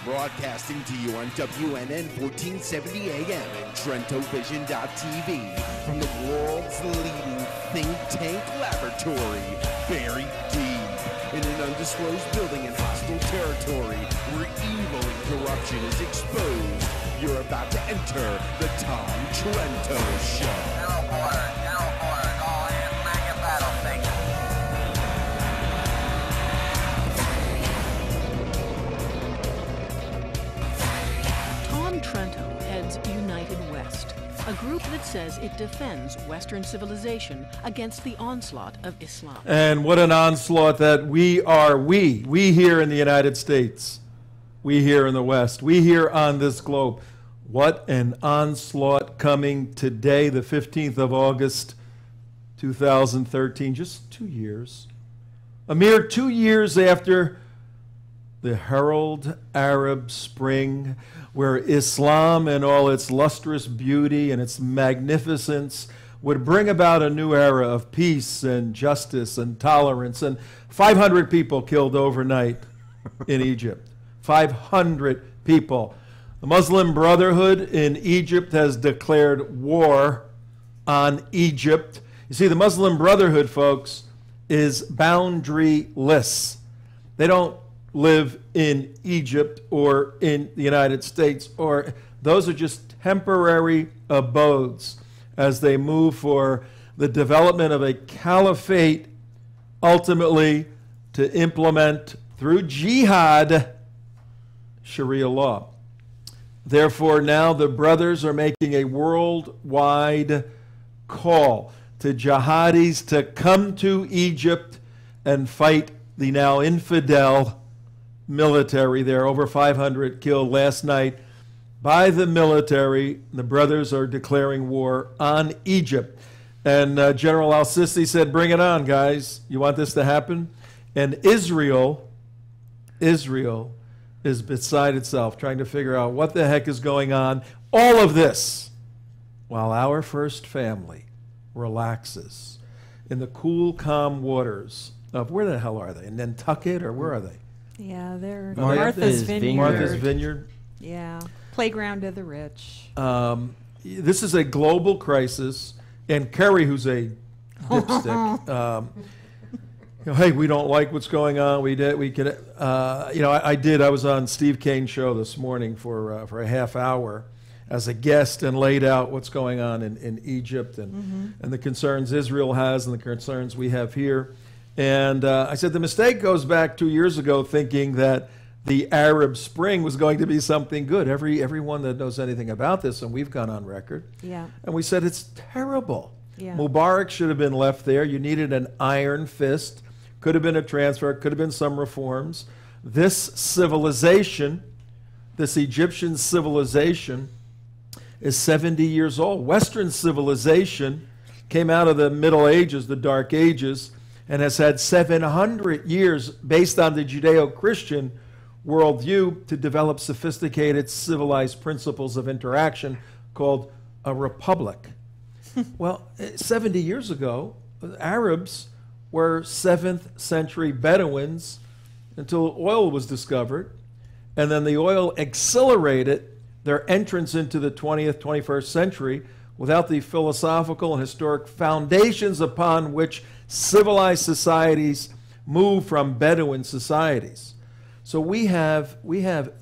Broadcasting to you on WNN 1470 AM and TrentoVision.tv from the world's leading think tank laboratory, buried deep in an undisclosed building in hostile territory where evil and corruption is exposed. You're about to enter the Tom Trento Show. General orders, all hands man your battle stations. Tom Trento heads United West, a group that says it defends Western civilization against the onslaught of Islam. And what an onslaught that we here in the United States, we here in the West, we here on this globe. What an onslaught coming today, the 15th of August, 2013, just 2 years. A mere 2 years after the Herald Arab Spring, where Islam and all its lustrous beauty and its magnificence would bring about a new era of peace and justice and tolerance, and 500 people killed overnight in Egypt. 500 people. The Muslim Brotherhood in Egypt has declared war on Egypt. You see, the Muslim Brotherhood, folks, is boundaryless. They don't live in Egypt or in the United States, or those are just temporary abodes as they move for the development of a caliphate, ultimately to implement through jihad Sharia law. Therefore, now the brothers are making a worldwide call to jihadis to come to Egypt and fight the now infidel military there. Over 500 killed last night by the military. The brothers are declaring war on Egypt. And General al-Sisi said, bring it on, guys. You want this to happen? And Israel is beside itself, trying to figure out what the heck is going on. All of this while our first family relaxes in the cool, calm waters of, where the hell are they? In Nantucket, or where are they? Yeah, they're Martha's Vineyard. Martha's Vineyard. Yeah, playground of the rich. This is a global crisis, and Kerry, who's a dipstick, hey, we don't like what's going on. I was on Steve Kane's show this morning for a half hour as a guest and laid out what's going on in Egypt and the concerns Israel has and the concerns we have here. And I said the mistake goes back 2 years ago, thinking that the Arab Spring was going to be something good. Everyone that knows anything about this, and we've gone on record, Yeah. and we said it's terrible. Yeah. Mubarak should have been left there. You needed an iron fist. Could have been a transfer, could have been some reforms. This civilization, this Egyptian civilization, is 70 years old. Western civilization came out of the Middle Ages, the Dark Ages, and has had 700 years based on the Judeo-Christian worldview to develop sophisticated, civilized principles of interaction called a republic. Well, 70 years ago, the Arabs were 7th century Bedouins until oil was discovered, and then the oil accelerated their entrance into the 20th, 21st century without the philosophical and historic foundations upon which civilized societies move from Bedouin societies. So we have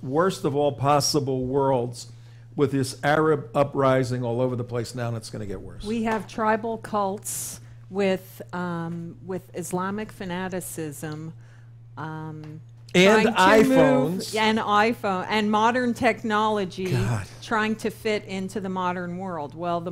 worst of all possible worlds with this Arab uprising all over the place now, and it's going to get worse. We have tribal cults with Islamic fanaticism, and iPhones, and modern technology, God, trying to fit into the modern world. Well,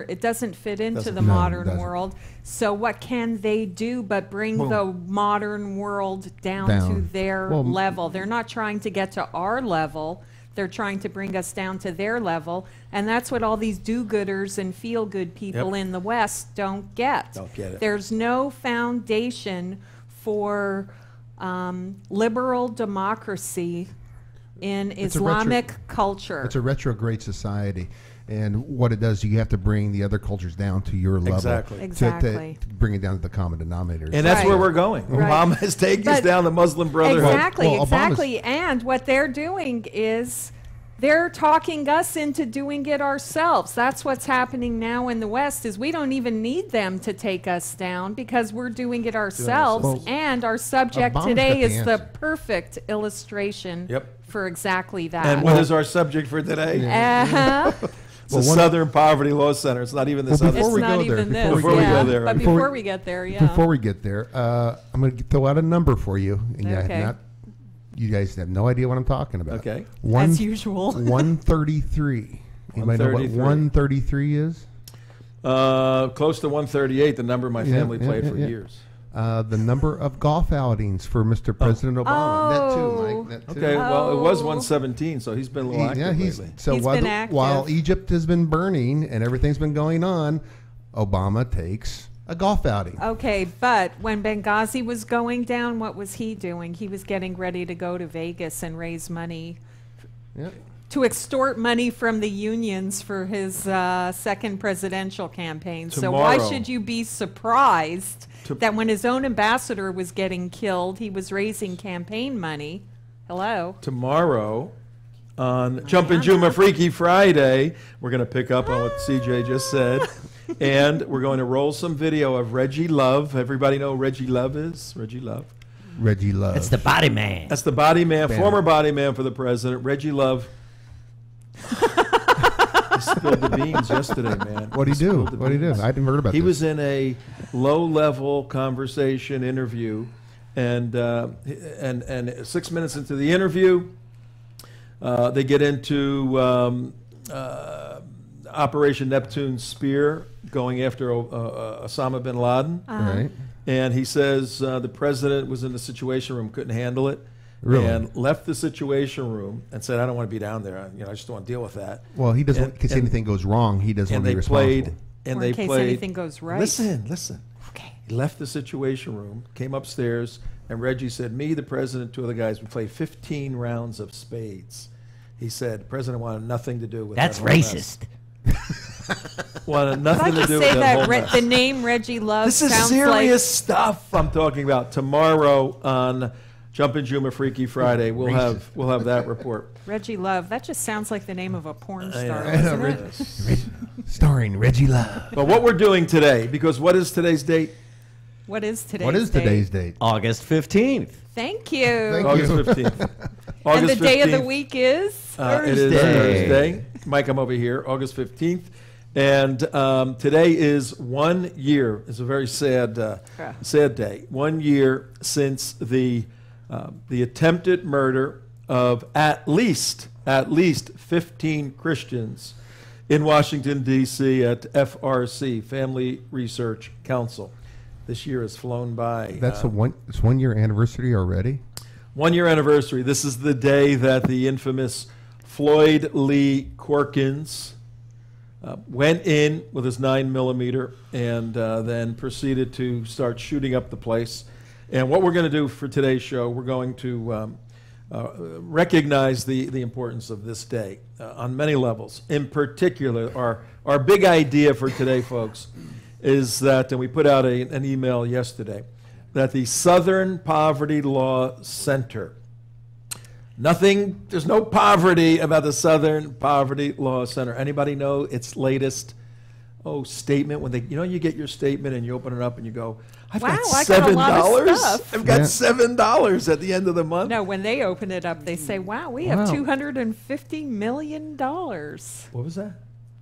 it doesn't fit into the No, it modern doesn't. world. So what can they do but bring the modern world down to their level? They're not trying to get to our level. They're trying to bring us down to their level, and that's what all these do-gooders and feel-good people in the West don't get. Don't get it. There's no foundation for liberal democracy in Islamic culture. It's a retrograde society. And what it does, you have to bring the other cultures down to your level. Exactly. To bring it down to the common denominator. And that's where we're going. Right. Obama is taking us down the Muslim Brotherhood. Exactly. And what they're doing is they're talking us into doing it ourselves. That's what's happening now in the West, is we don't even need them to take us down because we're doing it ourselves. Well, and our subject Obama's today got is the the answer. perfect illustration for exactly that. And what is our subject for today? It's the Southern Poverty Law Center. It's not even the Southern. Before we go there, But before we get there, Before we get there, I'm going to throw out a number for you. And you guys have no idea what I'm talking about. Okay. As usual. 133. Anybody know what 133 is? Close to 138, the number my family played for years. The number of golf outings for Mr. President Obama. That too, Mike. That too. Okay, well, it was 117, so he's been a little active lately. So while Egypt has been burning and everything's been going on, Obama takes a golf outing. Okay, but when Benghazi was going down, what was he doing? He was getting ready to go to Vegas and raise money to extort money from the unions for his second presidential campaign. So why should you be surprised that when his own ambassador was getting killed, he was raising campaign money? Hello? Tomorrow on Jumpin' Juma Freaky Friday, we're going to pick up on what CJ just said. And we're going to roll some video of Reggie Love. Everybody know who Reggie Love is? Reggie Love. Reggie Love. That's the body man. That's the body man, former body man for the president. Reggie Love. He spilled the beans yesterday, man. What'd he do? What'd he do? I didn't heard about this. He was in a low-level conversation interview, and 6 minutes into the interview, they get into Operation Neptune Spear, going after Osama bin Laden. Right. And he says the president was in the Situation Room, couldn't handle it, Really? and left the Situation Room and said, "I don't want to be down there. I just don't want to deal with that." Well, he doesn't. Because anything goes wrong, he doesn't want to be responsible. Or in case anything goes right. Listen. Okay. He left the Situation Room, came upstairs, and Reggie said, "Me, the president, two other guys, we played 15 rounds of spades." He said, "The president wanted nothing to do with That's that whole mess." racist. Wanted nothing to do with that whole mess. The name Reggie Love This is sounds serious stuff I'm talking about. Tomorrow on Jumpin' Juma Freaky Friday, we'll have that report. Reggie Love. That just sounds like the name of a porn star, I know, doesn't it? Starring Reggie Love. But what we're doing today, because what is today's date? What is today's date? August 15th. Thank you. August 15th. And the day of the week is? It is Thursday. Mike, I'm over here, August 15th. And today is 1 year. It's a very sad day. 1 year since the attempted murder of at least 15 Christians in Washington, D.C. at FRC, Family Research Council. This year has flown by. It's 1 year anniversary already? 1 year anniversary. This is the day that the infamous Floyd Lee Corkins went in with his 9mm and then proceeded to start shooting up the place. And what we're going to do for today's show, we're going to recognize the importance of this day on many levels. In particular, our big idea for today, folks, is that, and we put out an email yesterday, that the Southern Poverty Law Center, there's no poverty about the Southern Poverty Law Center. Anybody know its latest statement? When you get your statement and you open it up and you go, I've got $7. I've got $7 at the end of the month. No, when they open it up, they say, wow, we have $250 million. What was that?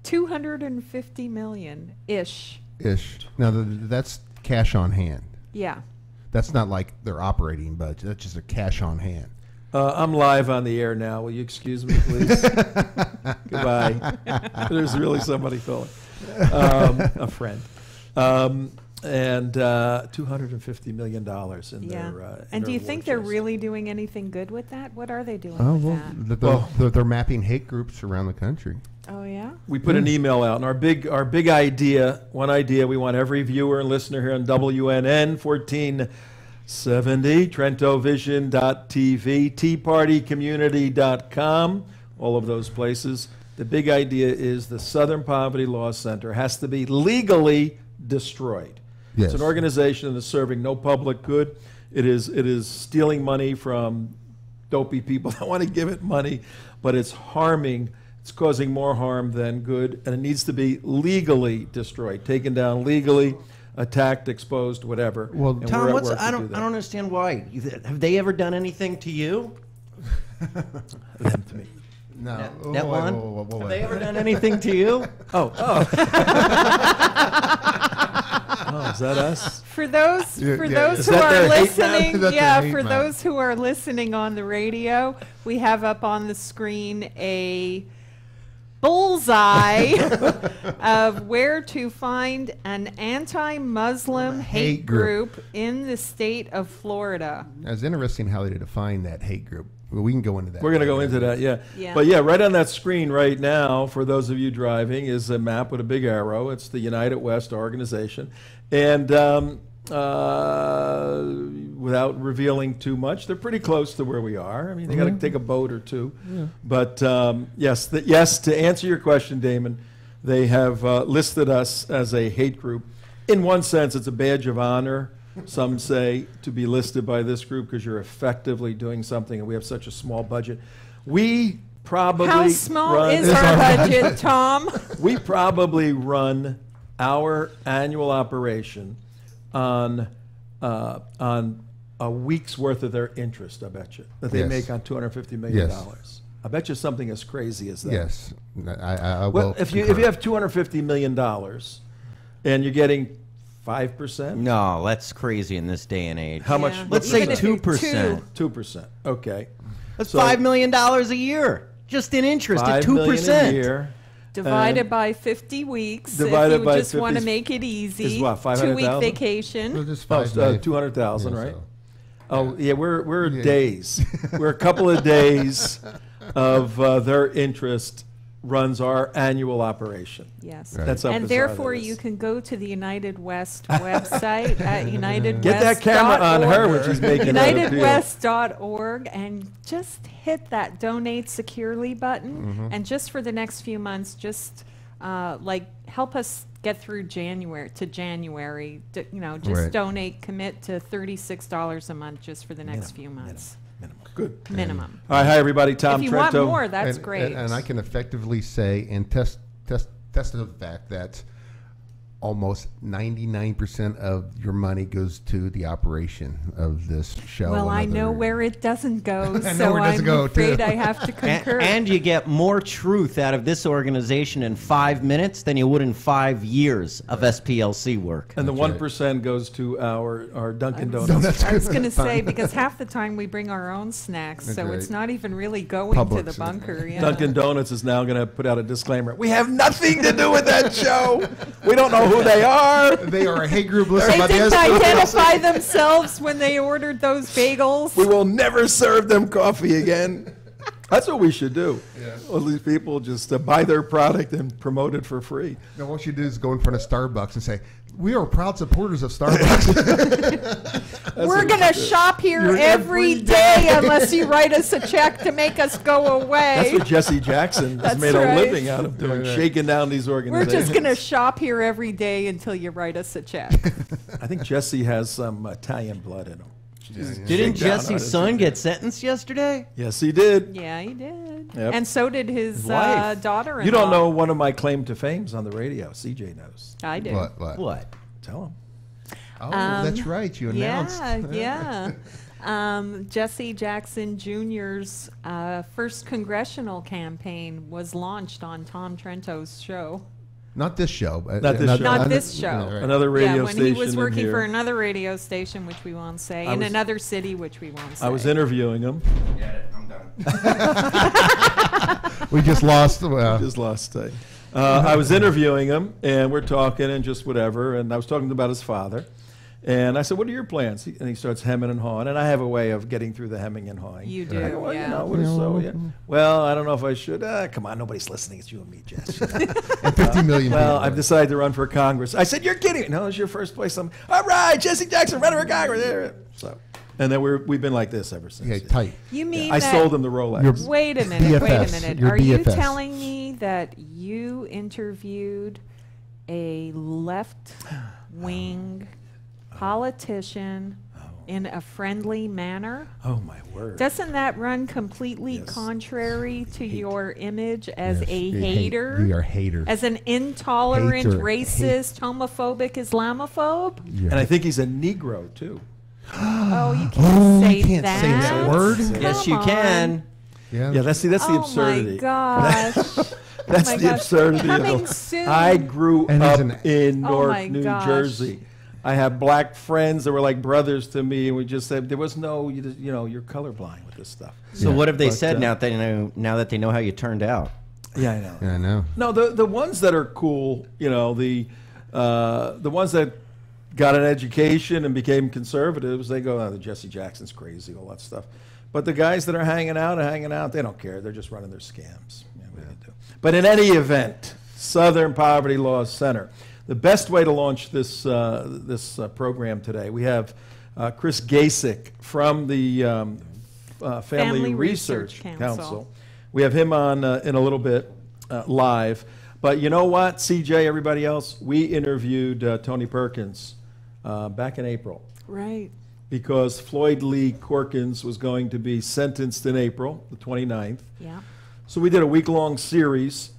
250 million-ish. Now, that's cash on hand. Yeah. That's not like their operating budget. That's just a cash on hand. I'm live on the air now. Will you excuse me, please? Goodbye. There's really somebody calling. A friend. And $250 million in their and do you think they're really doing anything good with that? What are they doing with that? They're mapping hate groups around the country. Oh, yeah? We put an email out, and our big idea, one idea, we want every viewer and listener here on WNN 1470, TrentoVision.tv, TeaPartyCommunity.com, all of those places, The big idea is the Southern Poverty Law Center has to be legally destroyed. Yes. It's an organization that is serving no public good. It is stealing money from dopey people that want to give it money, but it's harming. It's causing more harm than good, and it needs to be legally destroyed, taken down legally, attacked, exposed, whatever. Well, And Tom, we're at what's work to I do don't that. understand why. Have they ever done anything to you? Them to me. No. Net Whoa, one? whoa, whoa, whoa, Have whoa. they ever done anything to you? Oh, is that us? For those Yeah, for yeah, those Is who that are their hate listening, map? That's yeah, their for hate map. those who are listening on the radio, we have up on the screen a bullseye of where to find an anti-Muslim hate group in the state of Florida. It's interesting how they define that hate group. Well, we can go into that. We're going to go into that, yeah. Yeah. But yeah, right on that screen right now, for those of you driving, is a map with a big arrow. It's the United West organization. And without revealing too much, they're pretty close to where we are. I mean, they got to take a boat or two. Yeah. But yes, to answer your question, Damon, they have listed us as a hate group. In one sense, it's a badge of honor. Some say to be listed by this group because you're effectively doing something, and we have such a small budget. We probably How small run, is our budget, Tom? we probably run our annual operation on a week's worth of their interest. I bet you that they Yes. make on $250 million. Yes. I bet you something as crazy as that. Yes. I Well, will if you concur. have $250 million and you're getting 5%, No, that's crazy in this day and age. how much? Yeah. Let's Even say if it's 2%. 2%. Okay. That's So- $5 million a year, just in interest at $5 million 2%. a year. Divided by 50 weeks. Divided if you by just want 50 to make it easy. is what, 500,000? 2-week vacation. Well, just Oh, 5 million. 200,000, Yeah, right? so- Oh, yeah, we're days. We're a couple of days of their interest runs our annual operation. Yes. Right. That's how And bizarre therefore, that is. you can go to the United West website at UnitedWest.org. Get that camera on her when she's making that appeal. UnitedWest.org and just hit that donate securely button. Mm-hmm. And just for the next few months, just help us get through January. Just Right. donate, commit to $36 a month just for the next few months. Minimum. Good. Minimum. All right, hi everybody. Tom If you Trento. want more, that's and, great. And I can effectively say and test the fact that almost 99% of your money goes to the operation of this show. Well, and I know other- where it doesn't go, I know so where it doesn't I'm go, afraid too. I have to concur. And you get more truth out of this organization in 5 minutes than you would in 5 years of SPLC work. And the That's right. 1% goes to our Dunkin' Donuts. I was going to say, because half the time we bring our own snacks, That's so right. it's not even really going to Publix. the bunker. Yeah. Dunkin' Donuts is now going to put out a disclaimer. We have nothing to do with that show. We don't know who they are. They are a hate group listed They by the didn't SPLC. identify themselves when they ordered those bagels. We will never serve them coffee again. That's what we should do. Yeah. All these people just buy their product and promote it for free. Now, what you do is go in front of Starbucks and say, "We are proud supporters of Starbucks." We're going to shop here You're every every day unless you write us a check to make us go away. That's what Jesse Jackson has That's made a right. living out of doing, Yeah. shaking down these We're organizations. just going to shop here every day until you write us a check. I think Jesse has some Italian blood in him. Didn't Shake down on Jesse's it. son get sentenced yesterday? Yes, he did. Yeah, he did. Yep. And so did his wife. daughter-in-law. You don't know one of my claim to fames on the radio. CJ knows. I do. What? What? Tell him. Oh, that's right. You announced. Yeah. Jesse Jackson Jr.'s first congressional campaign was launched on Tom Trento's show. Not this show. Not this show. Not this show. Yeah, right. Another radio yeah, when station. he was in working here. for another radio station, which we won't say, I in was- another city, which we won't say. I was interviewing him. I'm done. We just lost. Just lost sight. I was interviewing him, and we're talking and just whatever, and I was talking about his father. And I said, "What are your plans?" And he starts hemming and hawing, and I have a way of getting through the hemming and hawing. You do, I go, well, yeah. you know, what is so, yeah. Well, I don't know if I should. Come on, nobody's listening. It's you and me, Jess. And 50 million Well, people. I've decided to run for Congress. I said, "You're kidding me." No, it's your first place. All right, Jesse Jackson running for Congress. So And then we've been like this ever since. Yeah, tight. You mean I that, sold him the Rolex. wait a minute, wait a BFS, minute. your Are you BFS. telling me that you interviewed a left-wing politician in a friendly manner? Oh, my word. Doesn't that run completely contrary to your image as Yes, a you hater? We are haters. As an intolerant, Hater. racist, homophobic Islamophobe? Yeah. And I think he's a Negro, too. Oh, you can't say you can't that. say that word. Yes, Come you can. on. Yeah. Yeah, that's the Oh absurdity. my gosh. That's my the gosh. absurdity of Coming it. soon. I grew And up he's an- in Oh North my New gosh. Jersey. I have black friends that were like brothers to me, and we just said there was no, you know, you're colorblind with this stuff. So what have they But, said now that they know how you turned out? Yeah, I know. Yeah, I know. No, the ones that are cool, you know, the ones that got an education and became conservatives, they go, oh, the Jesse Jackson's crazy, all that stuff. But the guys that are hanging out, they don't care. They're just running their scams. Yeah, what do they do? But in any event, Southern Poverty Law Center. The best way to launch this program today, we have Chris Gacek from the Family Research Council. We have him on in a little bit live. But you know what, CJ, everybody else, we interviewed Tony Perkins back in April. Right. Because Floyd Lee Corkins was going to be sentenced in April, the 29th. Yeah. So we did a week-long series.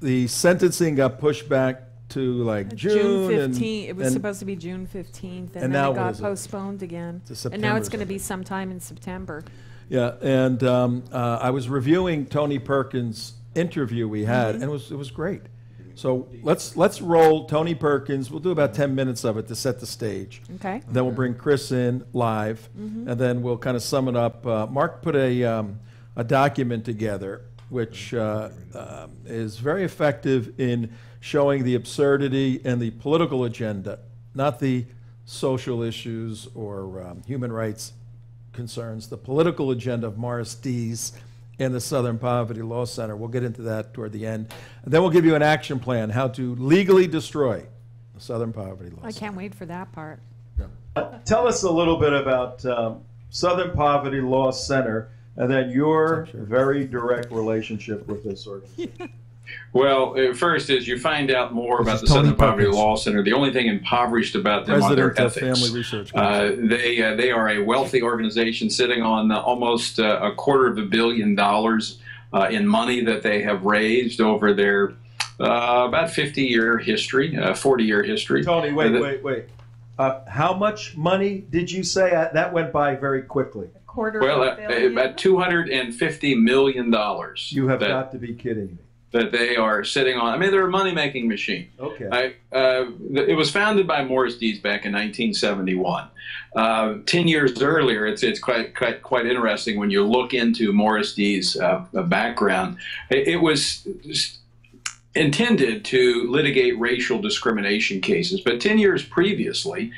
The sentencing got pushed back to like June. 15th. It was supposed to be June 15th, and then now it what got is it? postponed again. To And now it's September, going to be sometime in September. Yeah, and I was reviewing Tony Perkins' interview we had, and it was great. So let's roll Tony Perkins. We'll do about 10 minutes of it to set the stage. Okay. Then we'll bring Chris in live, and then we'll kind of sum it up. Mark put a document together which is very effective in showing the absurdity and the political agenda, not the social issues or human rights concerns, the political agenda of Morris Dees and the Southern Poverty Law Center. We'll get into that toward the end. And then we'll give you an action plan, how to legally destroy the Southern Poverty Law I Center. can't wait for that part. Tell us a little bit about Southern Poverty Law Center and then your very direct relationship with this organization. Well, first, as you find out more about the Tony Southern Poverty Perkins. Law Center, the only thing impoverished about them are their President of ethics. Family Research Council. They are a wealthy organization sitting on almost $250 million in money that they have raised over their about 50-year history, 40-year history. Tony, wait. How much money did you say? That went by very quickly. Well, about $250 million. You have got to be kidding me. That they are sitting on. I mean, they're a money-making machine. Okay. It was founded by Morris Dees back in 1971. 10 years earlier, it's quite interesting when you look into Morris Dees' background. It was intended to litigate racial discrimination cases, but 10 years previously,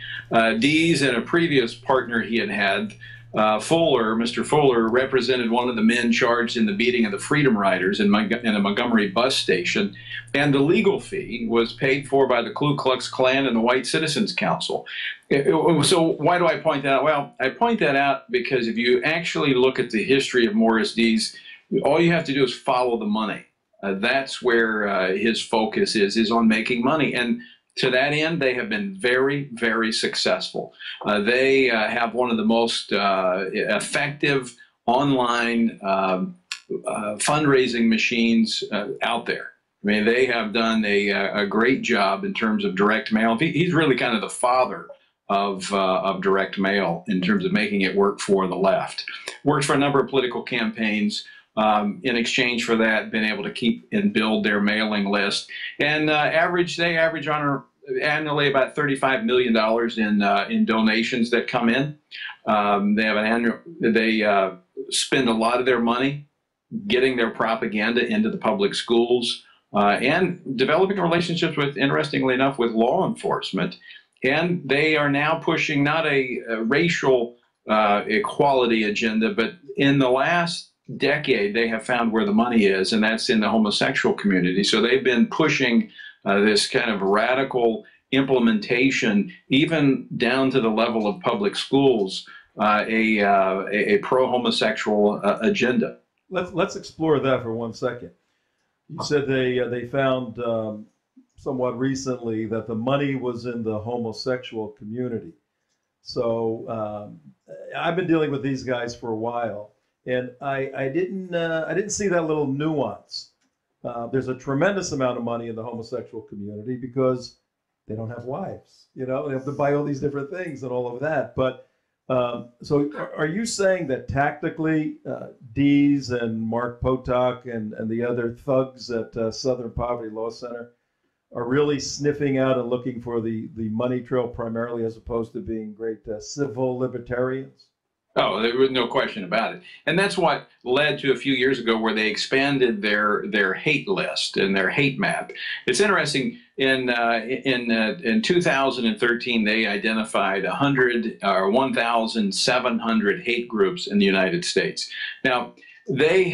Dees and a previous partner he had, Mr. Fuller, represented one of the men charged in the beating of the Freedom Riders in a Montgomery bus station, and the legal fee was paid for by the Ku Klux Klan and the White Citizens Council. So why do I point that out? Well, I point that out because if you actually look at the history of Morris Dees, all you have to do is follow the money. That's where his focus is on making money. And to that end, they have been very, very successful. They have one of the most effective online fundraising machines out there. I mean, they have done a great job in terms of direct mail. He's really kind of the father of direct mail in terms of making it work for the left. Works for a number of political campaigns. In exchange for that, been able to keep and build their mailing list, and they average annually about $35 million in donations that come in. They spend a lot of their money getting their propaganda into the public schools and developing relationships with, interestingly enough, with law enforcement. And they are now pushing not a racial equality agenda, but in the last decade, they have found where the money is, and that's in the homosexual community. So they've been pushing this kind of radical implementation, even down to the level of public schools, a pro-homosexual agenda. Let's explore that for 1 second. You said they found somewhat recently that the money was in the homosexual community. So I've been dealing with these guys for a while, and I didn't see that little nuance. There's a tremendous amount of money in the homosexual community because they don't have wives. You know, they have to buy all these different things and all of that. But so are you saying that tactically Dees and Mark Potok and the other thugs at Southern Poverty Law Center are really sniffing out and looking for the money trail primarily, as opposed to being great civil libertarians? Oh, there was no question about it. And that's what led to a few years ago where they expanded their hate list and their hate map. It's interesting, in 2013, they identified 1,700 hate groups in the United States. Now, they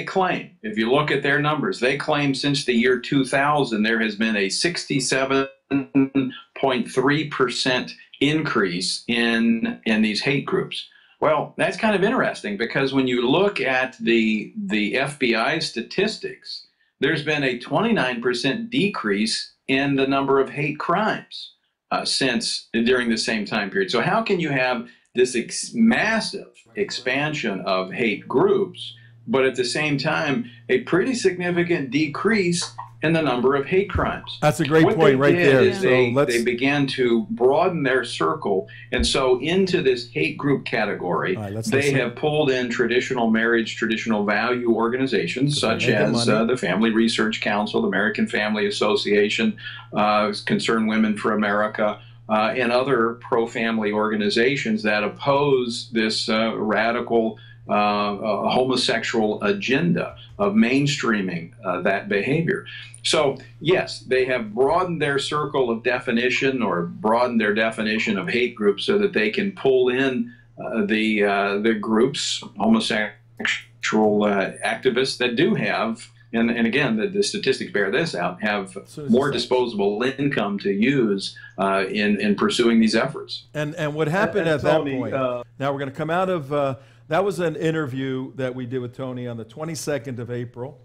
claim, if you look at their numbers, they claim since the year 2000, there has been a 67.3% increase in these hate groups. Well, that's kind of interesting because when you look at the FBI statistics, there's been a 29% decrease in the number of hate crimes during the same time period. So how can you have this massive expansion of hate groups, but at the same time, a pretty significant decrease in the number of hate crimes? That's a great point right there. Is they began to broaden their circle, and so into this hate group category, they have pulled in traditional marriage, traditional value organizations such as the Family Research Council, the American Family Association, Concerned Women for America, and other pro-family organizations that oppose this radical homosexual agenda of mainstreaming that behavior. So yes, they have broadened their circle of definition, or broadened their definition of hate groups, so that they can pull in the groups, homosexual activists that do have, and again, the statistics bear this out, have more disposable income to use in pursuing these efforts. And what happened at that point, now we're going to come out of, that was an interview that we did with Tony on the 22nd of April.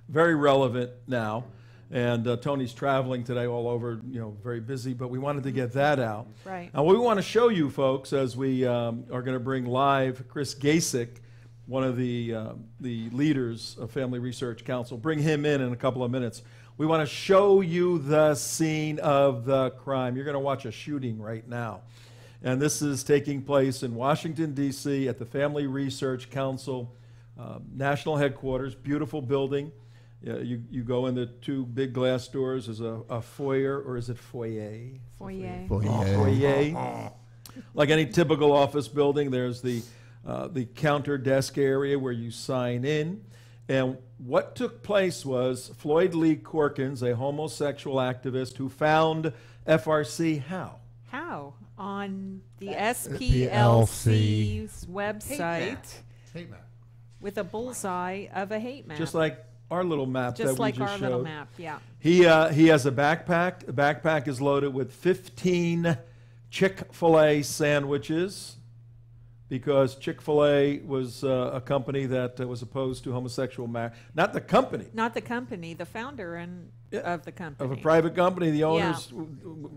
Very relevant now. And Tony's traveling today all over, very busy, but we wanted to get that out. Right. And what we want to show you folks, as we are going to bring live Chris Gacek, one of the leaders of Family Research Council, bring him in a couple of minutes. We want to show you the scene of the crime. You're going to watch a shooting right now. And this is taking place in Washington, D.C. at the Family Research Council national headquarters, beautiful building. You go in the two big glass doors. There's a foyer, or is it foyer? Foyer. Foyer. Like any typical office building, there's the counter desk area where you sign in. And what took place was Floyd Lee Corkins, a homosexual activist who found FRC how? How? On the SPLC's website. Hate map. With a bullseye of a hate map. Just like our little map that we just showed. Just like our little map, yeah. He has a backpack. The backpack is loaded with 15 Chick-fil-A sandwiches, because Chick-fil-A was a company that was opposed to homosexual marriage. Not the company. Not the company, the founder of the company. Of a private company. The owners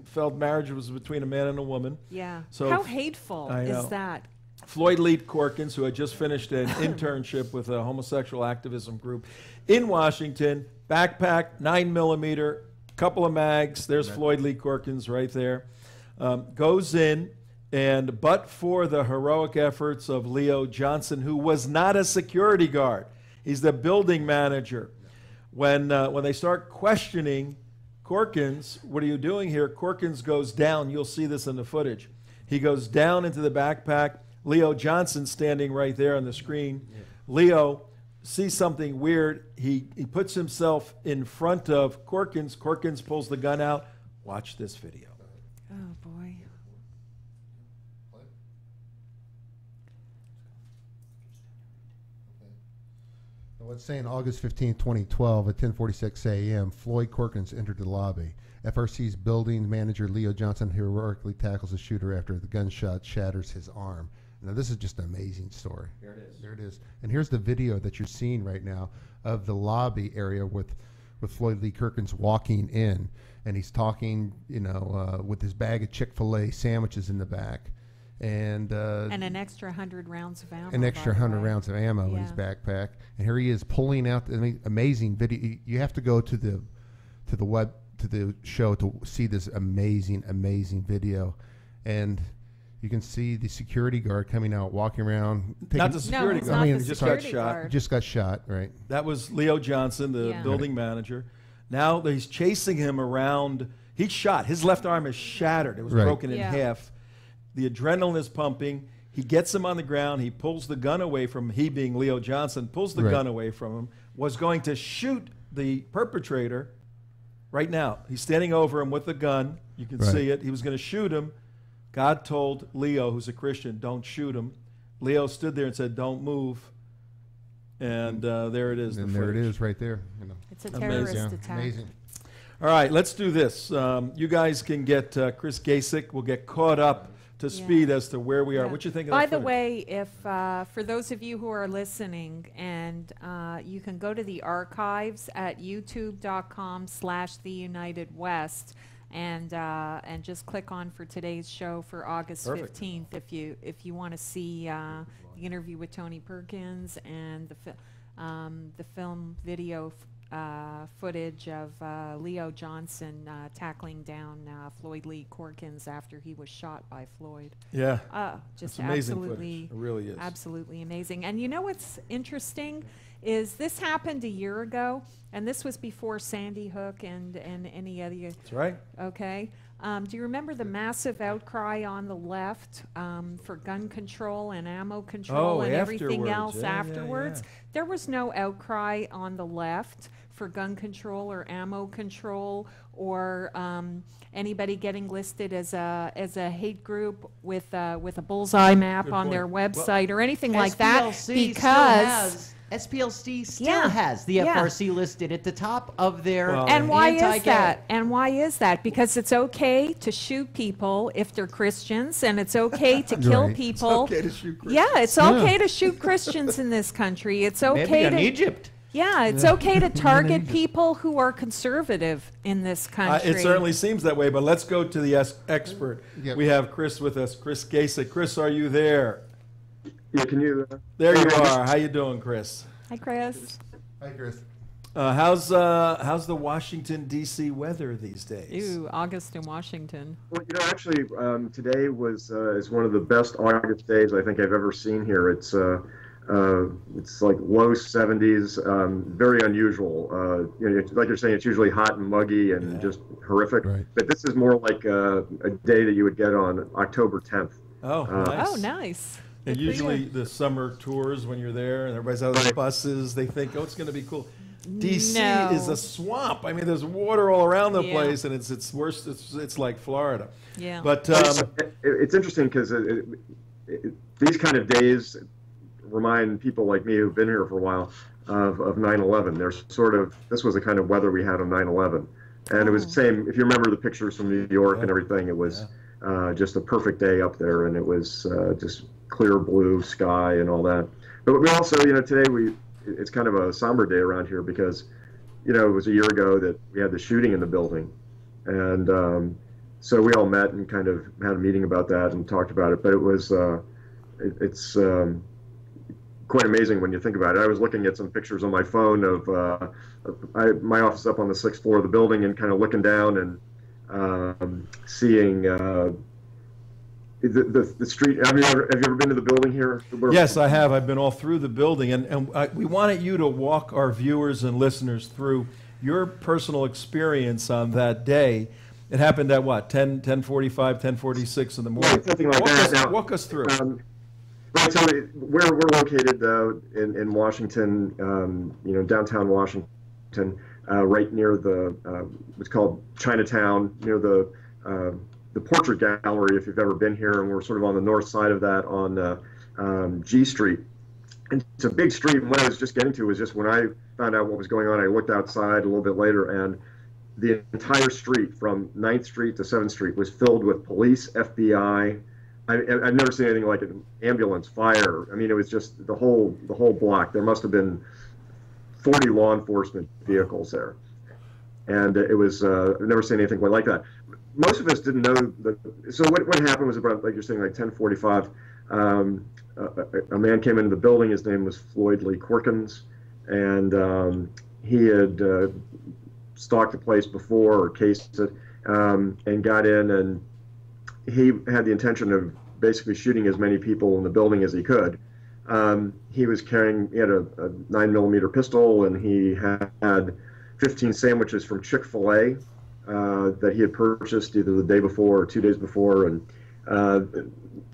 felt marriage was between a man and a woman. Yeah. So how hateful is that? Floyd Lee Corkins, who had just finished an internship with a homosexual activism group in Washington, backpack, 9mm, couple of mags. There's Floyd Lee Corkins right there. Goes in, and but for the heroic efforts of Leo Johnson, who was not a security guard, he's the building manager. When they start questioning Corkins, what are you doing here? Corkins goes down. You'll see this in the footage. He goes down into the backpack. Leo Johnson standing right there on the screen. Yeah. Leo sees something weird. He puts himself in front of Corkins. Corkins pulls the gun out. Watch this video. Oh, boy. Well, it's saying August 15, 2012 at 10:46 a.m., Floyd Corkins entered the lobby. FRC's building manager Leo Johnson heroically tackles the shooter after the gunshot shatters his arm. Now, this is just an amazing story. There it is. There it is. And here's the video that you're seeing right now of the lobby area with Floyd Lee Corkins walking in. And he's talking, with his bag of Chick-fil-A sandwiches in the back. And an extra 100 rounds of ammo. An extra 100 rounds of ammo in his backpack. And here he is pulling out the amazing video. You have to go to the show to see this amazing video. And you can see the security guard coming out, walking around. Not the security guard. He just got shot. Just got shot, right? That was Leo Johnson, the building manager. Now he's chasing him around. He's shot. His left arm is shattered. It was broken in half. The adrenaline is pumping. He gets him on the ground. He pulls the gun away from him. He being Leo Johnson, pulls the gun away from him, was going to shoot the perpetrator right now. He's standing over him with the gun. You can see it. He was going to shoot him. God told Leo, who's a Christian, don't shoot him. Leo stood there and said, don't move. And there it is. And there it is right there. It's a terrorist attack. Amazing. All right, let's do this. You guys can get Chris Gacek. We'll get caught up to speed as to where we are. What you think of that? By the way, if for those of you who are listening, and you can go to the archives at youtube.com/theunitedwest and just click on for today's show for August 15th if you want to see the interview with Tony Perkins and the film video footage of Leo Johnson tackling down Floyd Lee Corkins after he was shot by Floyd. Yeah. Just absolutely, it really is. Absolutely amazing. And you know what's interesting is this happened a year ago, and this was before Sandy Hook and any other. That's right. Okay. Do you remember the massive outcry on the left for gun control and ammo control and everything else afterwards? There was no outcry on the left for gun control or ammo control or anybody getting listed as a hate group with a bullseye map on their website or anything like that, because SPLC still has the FRC listed at the top of their and why is that? And why is that? Because it's okay to shoot people if they're Christians, and it's okay to kill people. It's okay to shoot Christians. Yeah, it's okay to shoot Christians in this country. It's okay in Egypt. Yeah, it's okay to target people who are conservative in this country. It certainly seems that way, but let's go to the expert. Yep. We have Chris with us, Chris Gacek. Chris, are you there? Yeah, can you? There you are. How you doing, Chris? Hi, Chris. Hi, Chris. How's the Washington D.C. weather these days? Ooh, August in Washington. Well, actually, today is one of the best August days I think I've ever seen here. It's like low 70s, very unusual. Like you're saying, it's usually hot and muggy and just horrific. Right. But this is more like a day that you would get on October 10th. Oh, nice. Oh, nice. And usually the summer tours, when you're there and everybody's out on the buses, they think, oh, it's going to be cool. D.C. is a swamp. I mean, there's water all around the place, and it's worse. It's like Florida. Yeah. But it's interesting because these kind of days remind people like me who've been here for a while of 9/11. This was the kind of weather we had on 9/11, and it was the same. If you remember the pictures from New York and everything, it was just a perfect day up there, and it was just clear blue sky and all that. But we also, today it's kind of a somber day around here because, it was a year ago that we had the shooting in the building, and so we all met and kind of had a meeting about that and talked about it. But it was it's quite amazing when you think about it. I was looking at some pictures on my phone of my office up on the 6th floor of the building and kind of looking down and seeing the street. Have you ever been to the building here? Yes, I have. I've been all through the building, and we wanted you to walk our viewers and listeners through your personal experience on that day. It happened at what, 10:45, 10:46 in the morning? Right, something like that. Walk us through. Right, so we're located in Washington, downtown Washington, right near what's called Chinatown, near the Portrait Gallery, if you've ever been here, and we're sort of on the north side of that on G Street. And it's a big street. And what I was just getting to was just when I found out what was going on, I looked outside a little bit later, and the entire street from 9th Street to 7th Street was filled with police, FBI. I've never seen anything like an ambulance, fire. I mean, it was just the whole block. There must have been 40 law enforcement vehicles there. And it was, I've never seen anything quite like that. Most of us didn't know so what happened was about, like you're saying, like 10:45, a man came into the building. His name was Floyd Lee Corkins, and he had stalked the place before or cased it, and got in, and he had the intention of basically shooting as many people in the building as he could. He had a 9mm pistol, and he had 15 sandwiches from Chick-fil-A that he had purchased either the day before or 2 days before. And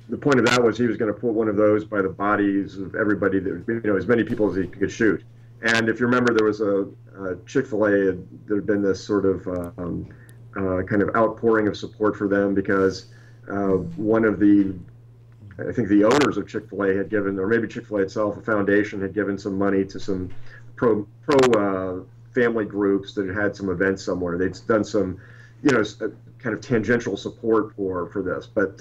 the point of that was he was going to put one of those by the bodies of everybody, as many people as he could shoot. And if you remember, there was a Chick-fil-A, there had been this sort of kind of outpouring of support for them because one of I think the owners of Chick-fil-A had given, or maybe Chick-fil-A itself, a foundation had given some money to some pro family groups that had some events somewhere. They'd done some, kind of tangential support for this, but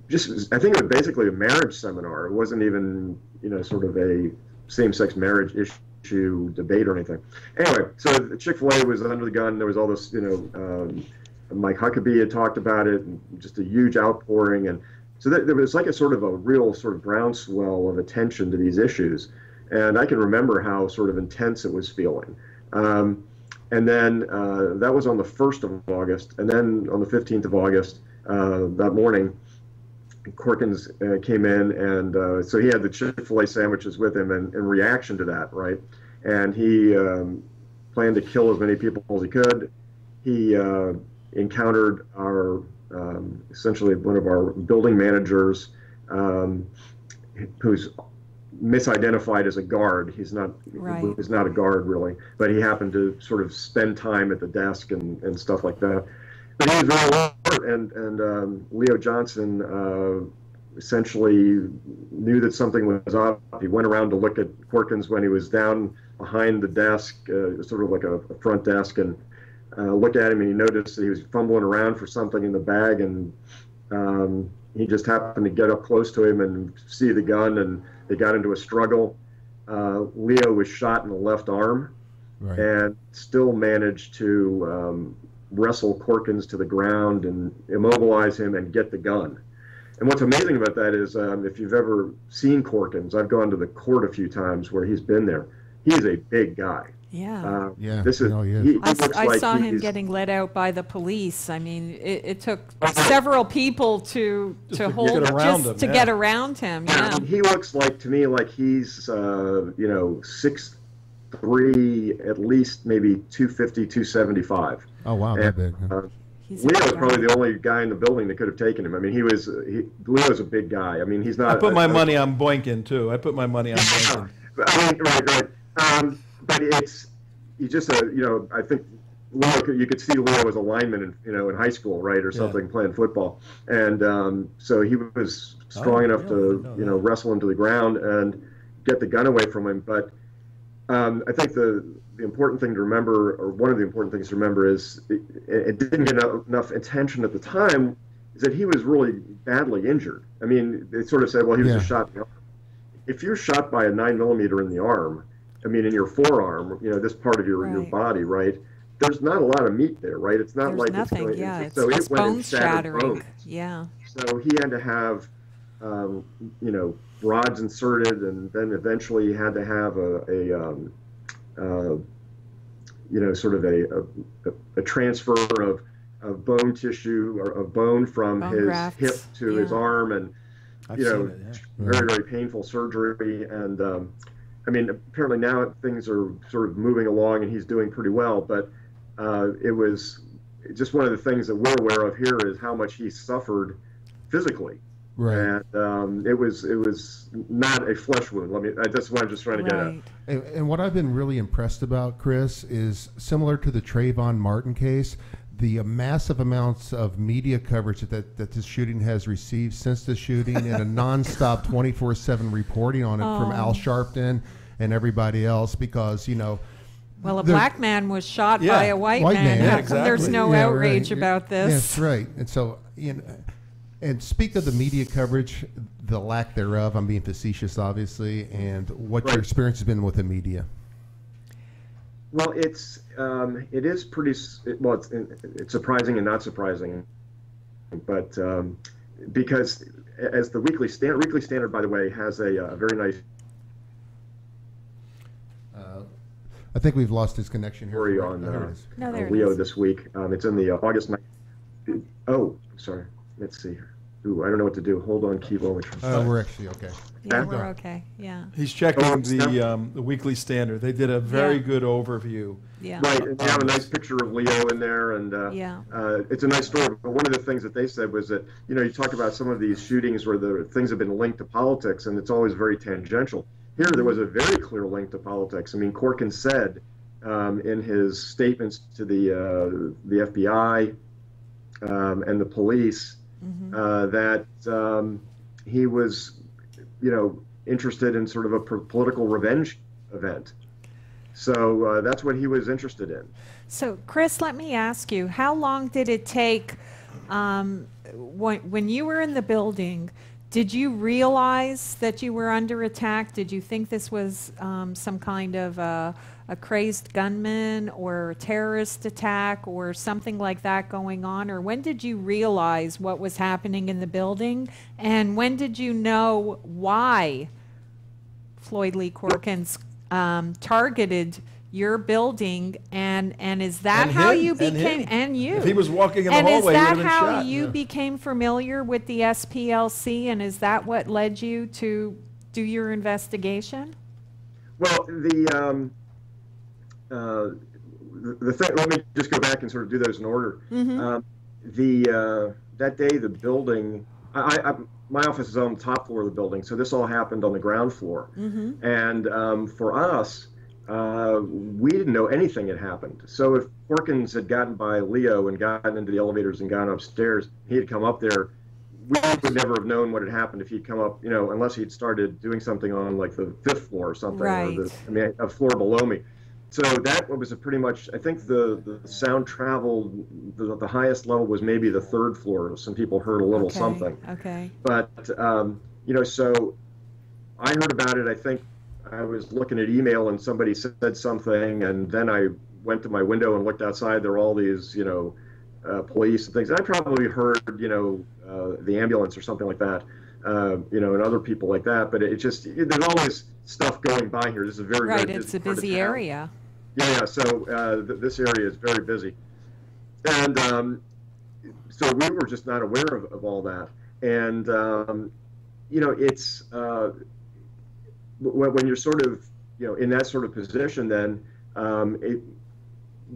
just I think it was basically a marriage seminar. It wasn't even sort of a same-sex marriage issue debate or anything. Anyway, so Chick-fil-A was under the gun. There was all this, Mike Huckabee had talked about it, and just a huge outpouring, and so there was like a sort of a real sort of groundswell of attention to these issues. And I can remember how sort of intense it was feeling. And then that was on the 1st of August. And then on the 15th of August, that morning, Corkins came in, and so he had the Chick-fil-A sandwiches with him in reaction to that, right? And he planned to kill as many people as he could. He encountered essentially one of our building managers, who's misidentified as a guard. He's not a guard really, but he happened to sort of spend time at the desk and stuff like that. But he was very alert, and Leo Johnson essentially knew that something was up. He went around to look at Corkins when he was down behind the desk, sort of like a front desk, and looked at him, and he noticed that he was fumbling around for something in the bag, and he just happened to get up close to him and see the gun, and they got into a struggle. Leo was shot in the left arm, right, and still managed to wrestle Corkins to the ground and immobilize him and get the gun. And what's amazing about that is if you've ever seen Corkins, I've gone to the court a few times where he's been there. He's a big guy. Yeah. This is. I saw him getting let out by the police. I mean, it took several people to get around him. Yeah. He looks to me like he's 6'3", at least maybe 250, 275. Oh wow, that big. Leo was probably the only guy in the building that could have taken him. I mean, Leo's a big guy. I mean, he's not. I put my money on Boykin too. I put my money on Boykin. Right. But you just I think Leo, you could see Leo as a lineman in high school, right, or something, playing football, and so he was strong enough to wrestle him to the ground and get the gun away from him. But I think the important thing to remember, or one of the important things to remember, is it didn't get enough attention at the time, is that he was really badly injured. I mean, they sort of said, well, he was just shot in the arm. If you're shot by a 9mm in the arm, I mean, in your forearm, this part of your body, right? There's not a lot of meat there, right? It's not like nothing, it's going. So it's it went and shattered bones. Yeah. So he had to have, rods inserted, and then eventually he had to have sort of a transfer of bone tissue or of bone from his grafts. hip to his arm, and very, very painful surgery. And I mean, apparently now things are sort of moving along, and he's doing pretty well. But it was just one of the things that we're aware of here is how much he suffered physically. Right. And it was not a flesh wound. That's what I'm just trying to get at. And what I've been really impressed about, Chris, is similar to the Trayvon Martin case. the massive amounts of media coverage that this shooting has received since the shooting, and a nonstop 24/7 reporting on it from Al Sharpton and everybody else, because, you know, well, a black man was shot by a white man. Yeah, How exactly. come there's no outrage about this? That's right. And so, you know, and speak of the media coverage, the lack thereof. I'm being facetious, obviously, and what your experience has been with the media. Well, it is pretty, well, it's surprising and not surprising, but because as the Weekly Standard, by the way, has a very nice I think we've lost his connection here. story on Leo this week. It's in the August 9th. Oh, sorry. Let's see here. Ooh, I don't know what to do. Hold on, Kivo. We're actually okay. Yeah, we're okay. Yeah. He's checking the Weekly Standard. They did a very good overview. Yeah. Right, and they have a nice picture of Leo in there, and it's a nice story. But one of the things that they said was that, you know, you talk about some of these shootings where the things have been linked to politics, and it's always very tangential. Here, there was a very clear link to politics. I mean, Corkins said in his statements to the FBI and the police that he was, you know, interested in sort of a political revenge event. So that's what he was interested in. So, Chris, let me ask you, how long did it take when you were in the building? Did you realize that you were under attack? Did you think this was some kind of a crazed gunman or a terrorist attack or something like that going on? Or when did you realize what was happening in the building? And when did you know why Floyd Lee Corkins targeted your building, and is that how you became, and you? If he was walking in the hallway, and is that he would have been how shot. you became familiar with the SPLC, and is that what led you to do your investigation? Well, the thing, let me just go back and sort of do those in order. That day, the building, my office is on the top floor of the building, so this all happened on the ground floor. And for us, we didn't know anything had happened. So if Corkins had gotten by Leo and gotten into the elevators and gone upstairs, he had come up there, we would never have known what had happened if he'd come up, you know, unless he'd started doing something on like the 5th floor or something, right. or a floor below me. So that was pretty much, I think the sound traveled, the highest level was maybe the 3rd floor. Some people heard a little something. Okay. But, you know, so I heard about it, I think I was looking at email and somebody said something, and then I went to my window and looked outside. There were all these, you know, police and things. I probably heard, you know, the ambulance or something like that, you know, and other people like that. But there's always stuff going by here. This is very, right. very It's a busy area. Yeah. So this area is very busy, and so we were just not aware of all that. And you know, it's when you're sort of, you know, in that sort of position, then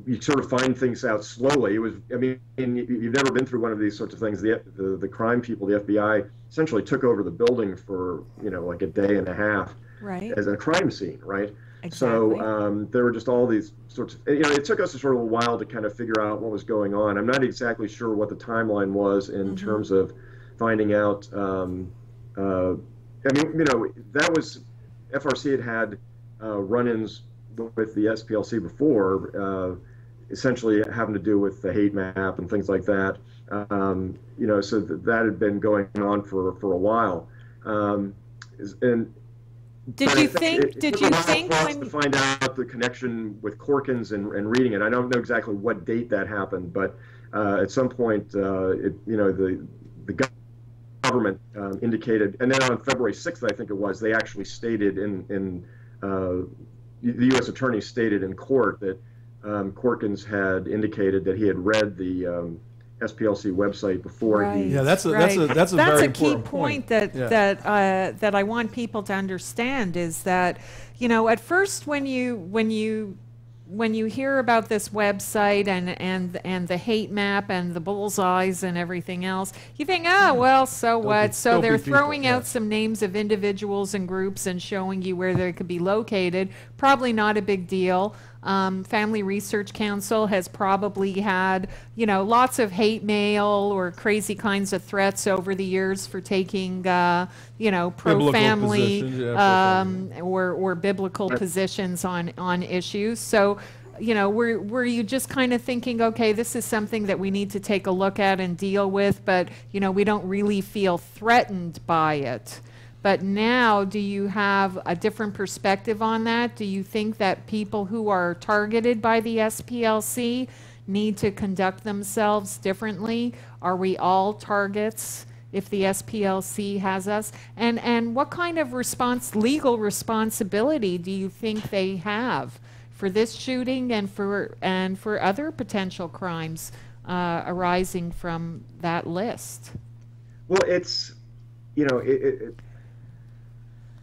you sort of find things out slowly. It was, I mean, you've never been through one of these sorts of things. The crime people, the FBI, essentially took over the building for, you know, like a day and a half, right, as a crime scene, right? Exactly. So there were just all these sorts of, you know, it took us a sort of a while to kind of figure out what was going on. I'm not exactly sure what the timeline was in terms of finding out. I mean, you know, that was, FRC had run-ins with the SPLC before, essentially having to do with the hate map and things like that. You know, so that had been going on for a while. And did you think when to find out the connection with Corkins and reading it? I don't know exactly what date that happened, but at some point, you know, the government indicated, and then on February 6th, I think it was, they actually stated in the U.S. attorney stated in court that Corkins had indicated that he had read the SPLC website before he. Yeah, that's a very important key point that I want people to understand, is that, you know, at first when you hear about this website and the hate map and the bullseyes and everything else, you think, oh, well, so what? So they're throwing out some names of individuals and groups and showing you where they could be located. Probably not a big deal. Family Research Council has probably had, you know, lots of hate mail or crazy kinds of threats over the years for taking, you know, pro-family or biblical positions on issues. So, you know, were you just kind of thinking, okay, this is something that we need to take a look at and deal with, but, you know, we don't really feel threatened by it? But now, do you have a different perspective on that? Do you think that people who are targeted by the SPLC need to conduct themselves differently? Are we all targets if the SPLC has us? And what kind of legal responsibility do you think they have for this shooting and for other potential crimes arising from that list? Well, it's, you know,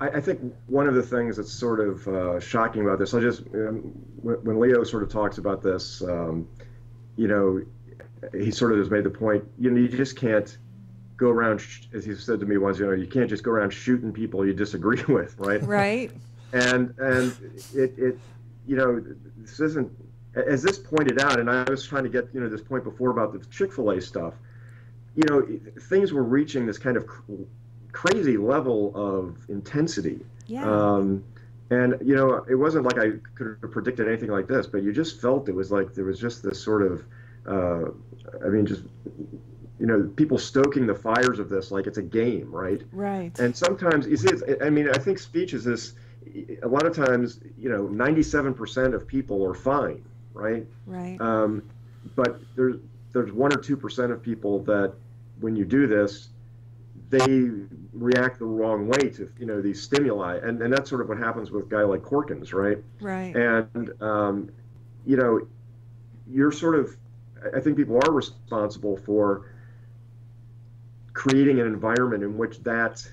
I think one of the things that's sort of shocking about this, when Leo sort of talks about this, you know, he sort of has made the point, you know, you just can't go around, as he said to me once, you know, you can't just go around shooting people you disagree with, right? Right. And it you know, this isn't, as this pointed out, and I was trying to get, you know, this point before about the Chick-fil-A stuff, you know, things were reaching this kind of crazy level of intensity. Yeah. And, you know, it wasn't like I could have predicted anything like this, but you just felt it was like there was just this sort of, I mean, just, you know, people stoking the fires of this like it's a game, right? Right. And sometimes, you see, I mean, I think speech is this, a lot of times, you know, 97% of people are fine, right? Right. But there's 1 or 2% of people that, when you do this, they react the wrong way to, you know, these stimuli, and that's sort of what happens with a guy like Corkins, right? Right. And you know, you're sort of, I think people are responsible for creating an environment in which that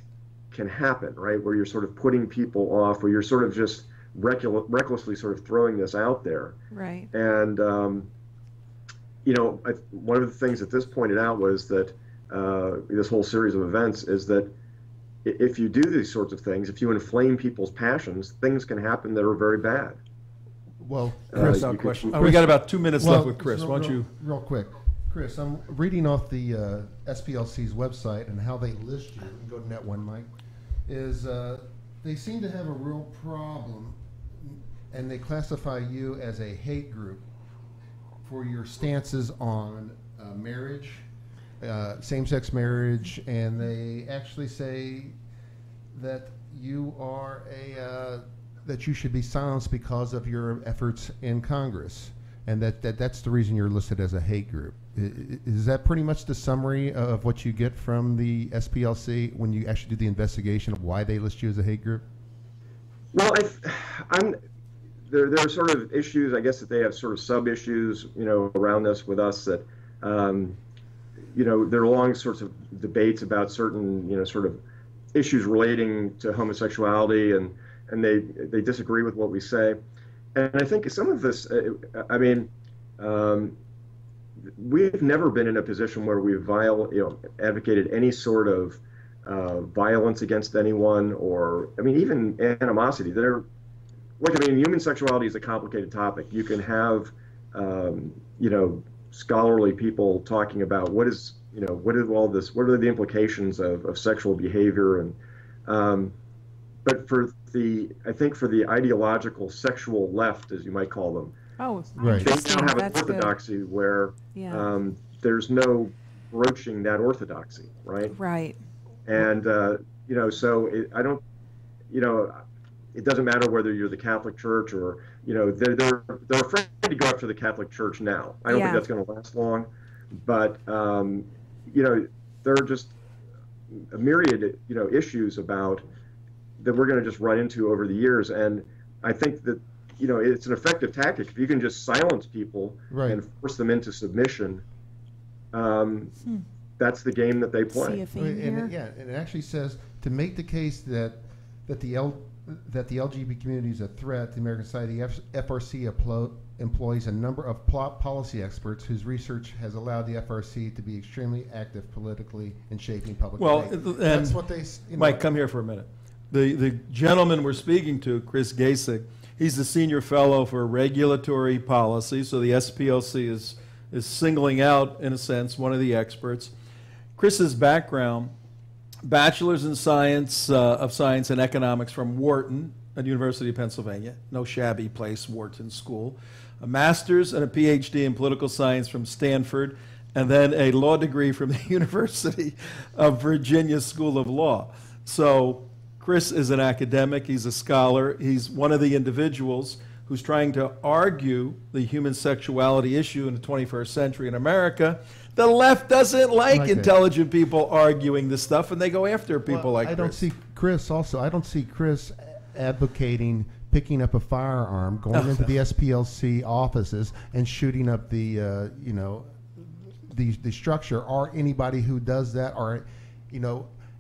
can happen, right? Where you're sort of putting people off, where you're sort of just recklessly sort of throwing this out there. Right. And you know, one of the things that this pointed out was that this whole series of events is that if you do these sorts of things, if you inflame people's passions, things can happen that are very bad. Well, Chris, we got about 2 minutes left with Chris. Why don't you? Real quick. Chris, I'm reading off the SPLC's website and how they list you. Go to Net One, Mike. Is they seem to have a real problem, and they classify you as a hate group for your stances on marriage, same-sex marriage, and they actually say that you are that you should be silenced because of your efforts in Congress, and that's the reason you're listed as a hate group. Is that pretty much the summary of what you get from the SPLC when you actually do the investigation of why they list you as a hate group? Well, there are sort of issues, I guess, that they have sort of sub-issues, you know, around this with us that, you know, there are long sorts of debates about certain, you know, sort of issues relating to homosexuality, and they disagree with what we say. And I think some of this, I mean, we've never been in a position where we've advocated any sort of violence against anyone, or, I mean, even animosity. Look, I mean, human sexuality is a complicated topic. You can have, you know, scholarly people talking about what are the implications of sexual behavior, and but I think for the ideological sexual left, as you might call them, right, they now have an orthodoxy where there's no broaching that orthodoxy, right? Right. And you know, so I don't, you know, it doesn't matter whether you're the Catholic Church or, you know, they're afraid to go after the Catholic Church now. I don't think that's going to last long, but you know, there are just a myriad, you know, issues about that we're going to just run into over the years, and I think that, you know, it's an effective tactic if you can just silence people and force them into submission. That's the game that they play. And it actually says to make the case that the LGBT community is a threat to American society, FRC employs a number of policy experts whose research has allowed the FRC to be extremely active politically in shaping public debate. That's what they. Mike, come here for a minute. The gentleman we're speaking to, Chris Gacek, He's the senior fellow for regulatory policy, so the SPLC is singling out, in a sense, one of the experts. Chris's background: bachelor's in science of science and economics from Wharton at University of Pennsylvania, no shabby place, Wharton School. A master's and a PhD in political science from Stanford, and then a law degree from the University of Virginia School of Law. So Chris is an academic, he's a scholar, he's one of the individuals who's trying to argue the human sexuality issue in the 21st century in America. The left doesn't like intelligent people arguing this stuff, and they go after people like Chris. I don't see Chris advocating picking up a firearm, going into the SPLC offices and shooting up the the structure, or anybody who does that, or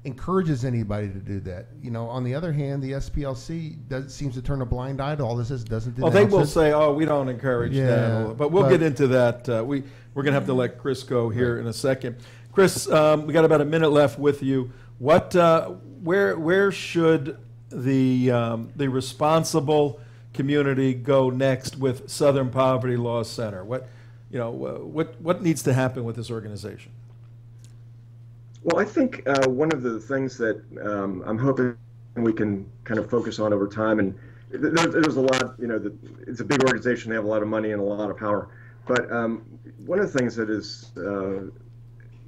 encourages anybody to do that. On the other hand, the SPLC seems to turn a blind eye to all this. Doesn't. Well, they will say, "Oh, we don't encourage that," but we'll get into that. We're going to have to let Chris go here in a second. Chris, we got about a minute left with you. Where should the responsible community go next with Southern Poverty Law Center? What needs to happen with this organization? Well, I think one of the things that I'm hoping we can kind of focus on over time, and there's a lot, it's a big organization, they have a lot of money and a lot of power, but one of the things that is,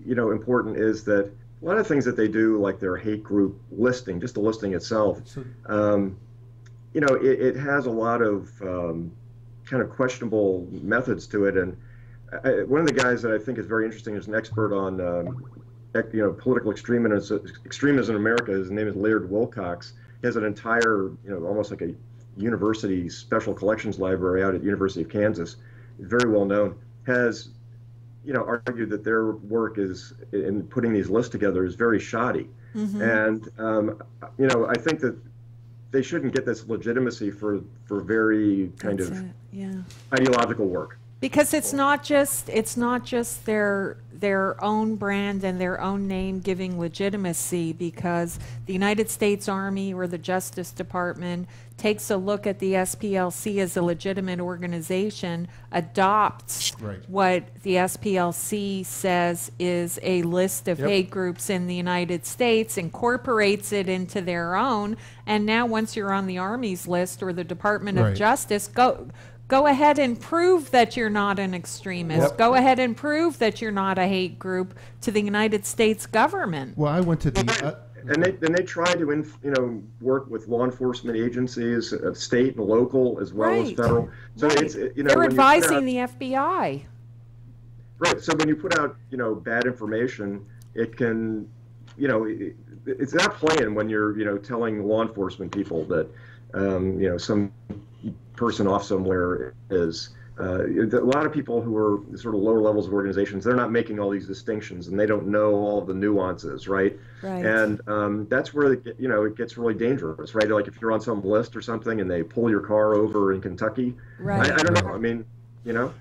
important is that a lot of things that they do, like their hate group listing, just the listing itself, it has a lot of kind of questionable methods to it. And one of the guys that I think is very interesting is an expert on political extremism in America. His name is Laird Wilcox. He has an entire, almost like a university special collections library out at University of Kansas. He's very well known. Has argued that their work is in putting these lists together is very shoddy. Mm-hmm. And I think that they shouldn't get this legitimacy for very kind of ideological work. Because it's not just their own brand and their own name giving legitimacy, because the United States Army or the Justice Department takes a look at the SPLC as a legitimate organization, adopts what the SPLC says is a list of hate groups in the United States, incorporates it into their own, and now once you're on the Army's list or the Department of Justice, go ahead and prove that you're not an extremist. Yep. Go ahead and prove that you're not a hate group to the United States government. Well, I went to the... and they try to work with law enforcement agencies, state and local as well as federal. So it's they're advising the FBI. Right. So when you put out bad information, it can it's not playing when you're telling law enforcement people that some person off somewhere is a lot of people who are sort of lower levels of organizations, they're not making all these distinctions and they don't know all the nuances, right? And that's where it gets really dangerous, right? Like if you're on some list or something and they pull your car over in Kentucky, I don't know. I mean,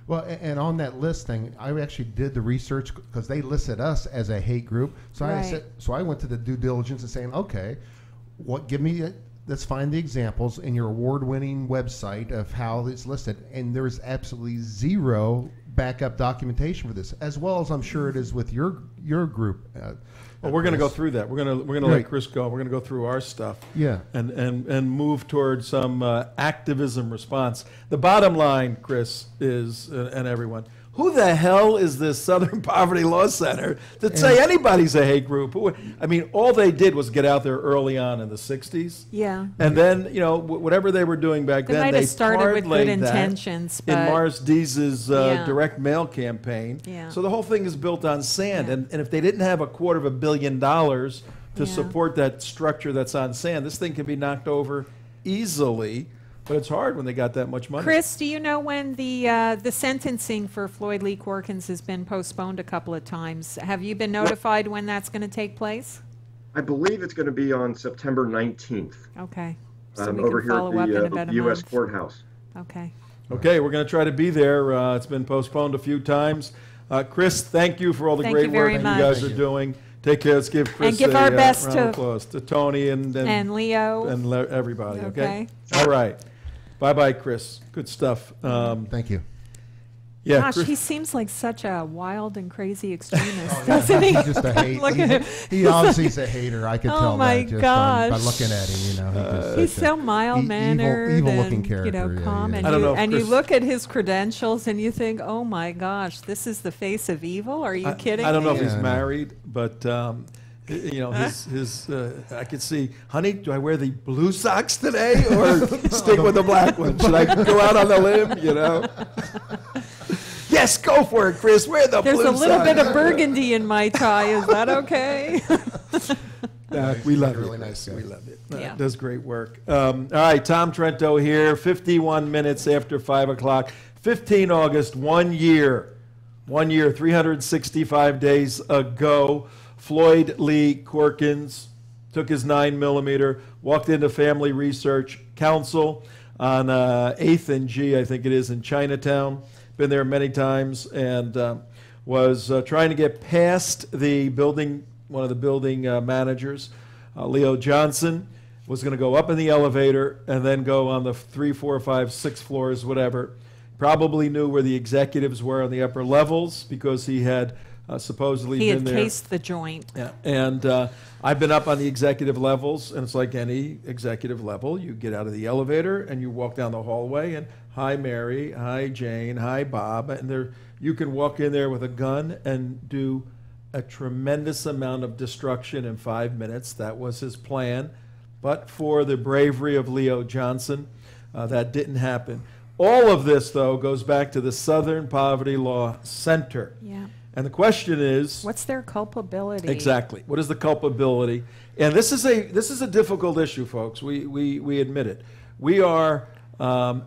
Well, and on that listing, I actually did the research because they listed us as a hate group. So I went to the due diligence and saying, okay, let's find the examples in your award-winning website of how it's listed, and there's absolutely zero backup documentation for this, as well as I'm sure it is with your group. Well, we're going to go through that. We're going to let Chris go. We're going to go through our stuff. And move towards some activism response. The bottom line, Chris, is and everyone, who the hell is this Southern Poverty Law Center that say anybody's a hate group? I mean, all they did was get out there early on in the 60s. Yeah. And then, whatever they were doing back then, might have started with good intentions. In Morris Dees's direct mail campaign. Yeah. So the whole thing is built on sand. And if they didn't have $250 million to support that structure that's on sand, this thing could be knocked over easily. But it's hard when they got that much money. Chris, do you know when the sentencing for Floyd Lee Corkins has been postponed a couple of times? Have you been notified when that's going to take place? I believe it's going to be on September 19th. Okay. So over here at the U.S. courthouse. Okay. Okay, we're going to try to be there. It's been postponed a few times. Chris, thank you for all the great work you guys are doing. Take care. Let's give Chris our best round of applause to Tony and Leo and everybody. Okay. All right. Bye-bye, Chris. Good stuff. Thank you. Yeah, Gosh, Chris, he seems like such a wild and crazy extremist, doesn't he? He's just a hate. Look at him. He obviously is a hater. I could Oh tell my that just gosh. by looking at him. You know, He's so mild-mannered, evil-looking and, character. calm. Yeah. And, I don't know if and you Chris- look at his credentials and you think, "Oh my gosh, this is the face of evil." Are you kidding I don't know me? if he's Yeah, I know. married, but his I could see, honey, do I wear the blue socks today or stick with the black one? Should I go out on the limb? Yes, go for it, Chris. Wear the There's blue a little socks. bit of burgundy in my tie. Is that okay? We love Really it. nice guy. We love it. Yeah. Does great work. All right, Tom Trento here. 51 minutes after 5 o'clock. 15 August, 1 year. 1 year, 365 days ago. Floyd Lee Corkins took his 9mm, walked into Family Research Council on 8th and G, I think it is, in Chinatown. Been there many times, and was trying to get past the building, one of the building managers, Leo Johnson, was going to go up in the elevator and then go on the 3, 4, 5, 6 floors, whatever. Probably knew where the executives were on the upper levels because he had supposedly He been had there. cased the joint. Yeah, and I've been up on the executive levels, and it's like any executive level. You get out of the elevator and you walk down the hallway, and hi Mary, hi Jane, hi Bob, and there you can walk in there with a gun and do a tremendous amount of destruction in 5 minutes. That was his plan, but for the bravery of Leo Johnson, that didn't happen. All of this, though, goes back to the Southern Poverty Law Center. Yeah. And the question is, What's their culpability? exactly, what is the culpability? And this is a difficult issue, folks. We admit it. We are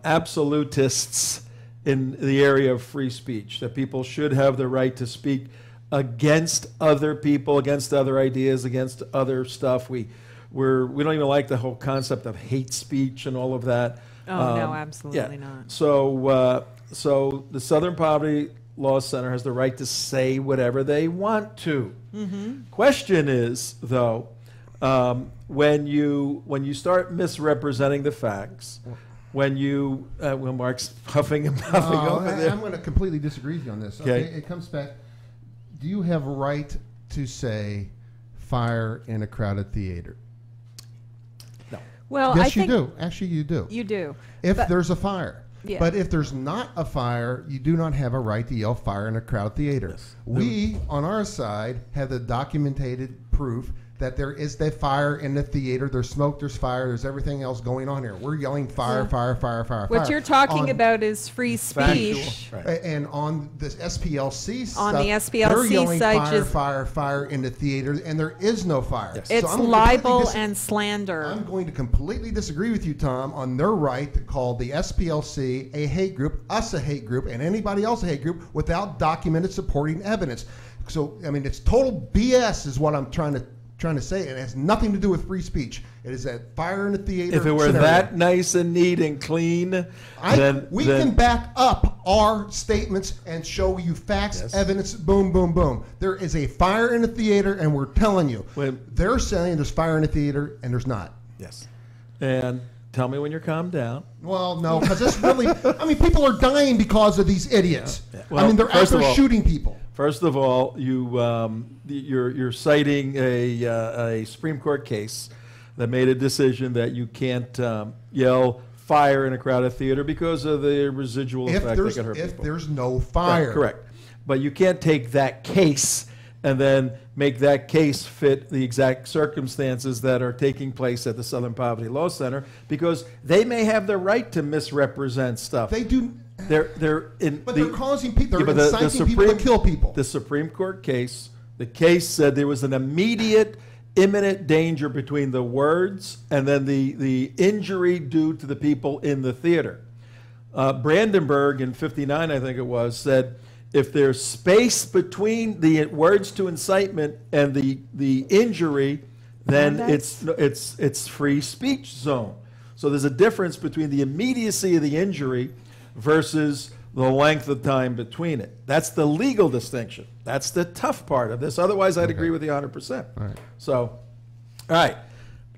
absolutists in the area of free speech, that people should have the right to speak against other people, against other ideas, against other stuff. We don't even like the whole concept of hate speech and all of that. Oh, no, absolutely not. So the Southern Poverty Law Center has the right to say whatever they want to. Question is, though, when you start misrepresenting the facts, when Mark's huffing and puffing over there. I'm going to completely disagree with you on this. Okay. It comes back. Do you have a right to say fire in a crowded theater? Well, Yes, I think you do. Actually, you do. You do. If But- there's a fire. Yeah. But if there's not a fire, you do not have a right to yell fire in a crowd theater. Yes. We, on our side, have the documented proof that there is the fire in the theater. There's smoke, there's fire, there's everything else going on here. We're yelling fire, fire, fire, fire, What fire. you're talking On- about is free speech. Factual. Right. And on this SPLC On stuff, the SPLC they're yelling side, fire, just- fire, fire in the theater, and there is no fire. Yes. So It's I'm gonna libel completely and slander. I'm going to completely disagree with you, Tom, on their right to call the SPLC a hate group, us a hate group, and anybody else a hate group without documented supporting evidence. So, I mean, it's total BS is what I'm trying to say, and it has nothing to do with free speech. It is that fire in the theater. If it were scenario. that nice and neat and clean, then We can back up our statements and show you facts, Yes. evidence, boom, boom, boom. There is a fire in the theater, and we're telling you. When- They're saying there's fire in the theater, and there's not. yes. And tell me when you're calmed down. Well, no, because it's really, I mean, people are dying because of these idiots. Yeah. I mean, they're out first of there all- shooting people. First of all, you're citing a Supreme Court case that made a decision that you can't yell fire in a crowded theater because of the residual If effect that can hurt people. there's no fire. Right, correct. But you can't take that case and then make that case fit the exact circumstances that are taking place at the Southern Poverty Law Center, because they may have the right to misrepresent stuff. They do. They're in. But they're causing people, they're Yeah, but inciting people to kill people. The Supreme Court case, the case said there was an immediate, imminent danger between the words and then the injury due to the people in the theater. Brandenburg in '59, I think it was, said if there's space between the words to incitement and the injury, then it's free speech zone. So there's a difference between the immediacy of the injury versus the length of time between it. That's the legal distinction. That's the tough part of this. Otherwise, I'd agree with you 100%. All right. So, all right.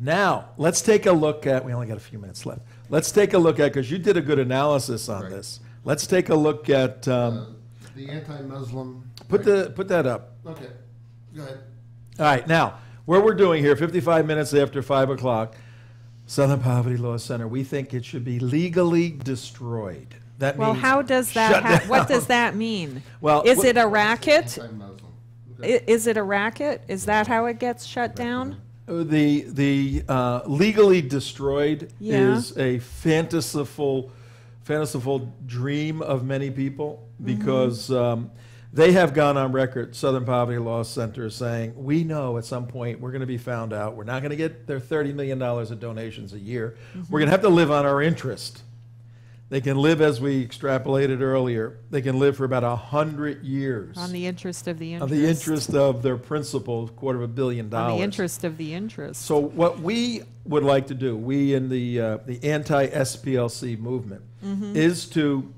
Now, let's take a look at, we only got a few minutes left. Let's take a look at, because you did a good analysis on this. Let's take a look at the anti-Muslim. Put that up. Okay, go ahead. All right, now, what we're doing here, 55 minutes after 5 o'clock, Southern Poverty Law Center, we think it should be legally destroyed. That well, means how does that, what does that mean? Well, is it a racket? Anti-Muslim. Okay. Is it a racket? Is that how it gets shut down? The legally destroyed is a fanciful dream of many people, because they have gone on record, Southern Poverty Law Center, saying, we know at some point we're going to be found out. We're not going to get their $30 million of donations a year. We're going to have to live on our interest. They can live, as we extrapolated earlier, they can live for about 100 years. On the interest of the interest. On the interest of their principal, $250 million. On the interest of the interest. So what we would like to do, we in the anti-SPLC movement, is to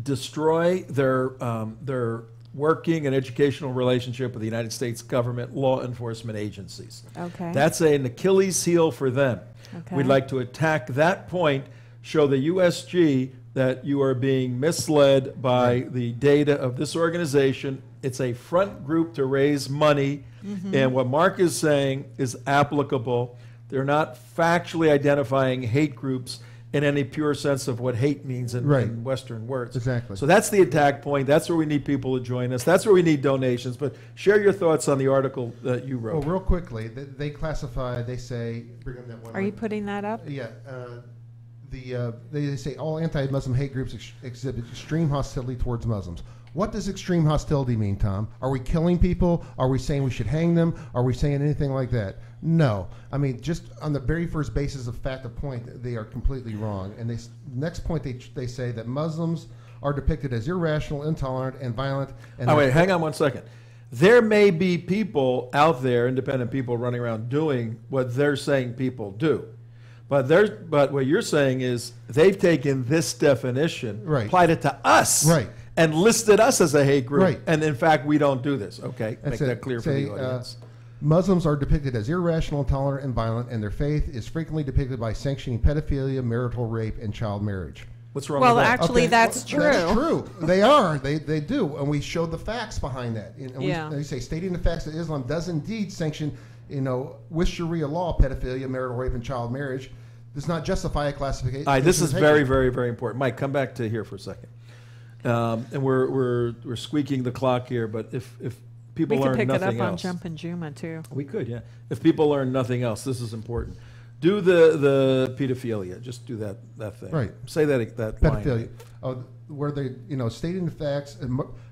destroy their working and educational relationship with the United States government law enforcement agencies. Okay. That's an Achilles heel for them. Okay. We'd like to attack that point, show the USG that you are being misled by the data of this organization. It's a front group to raise money, and what Mark is saying is applicable. They're not factually identifying hate groups in any pure sense of what hate means in Western words. Exactly. So that's the attack point. That's where we need people to join us. That's where we need donations. But share your thoughts on the article that you wrote. Well, real quickly, they classify, they say, bring up that one. Are you putting that up? Yeah. They say all anti-Muslim hate groups exhibit extreme hostility towards Muslims. What does extreme hostility mean, Tom? Are we killing people? Are we saying we should hang them? Are we saying anything like that? No. I mean, just on the very first basis of fact of point, they are completely wrong. And next point, they say that Muslims are depicted as irrational, intolerant, and violent. And wait, hang on one second. There may be people out there, independent people, running around doing what they're saying people do. But what you're saying is they've taken this definition, applied it to us, and listed us as a hate group. And in fact, we don't do this. Okay, make that clear for the audience. Muslims are depicted as irrational, intolerant, and violent, and their faith is frequently depicted by sanctioning pedophilia, marital rape, and child marriage. What's wrong well, with that? Actually, that's true. That's true. They are. They do. And we showed the facts behind that. And they say, stating the facts that Islam does indeed sanction, with Sharia law, pedophilia, marital rape, and child marriage, does not justify a classification. All right, this is very, very, very important. Mike, come back to here for a second. And we're squeaking the clock here, but if people learn nothing else. We could pick it up on Jumpin' Juma, too. We could, yeah. If people learn nothing else, this is important. Do the pedophilia. Just do that thing. Right. Say that pedophilia. line. Where they, stating the facts,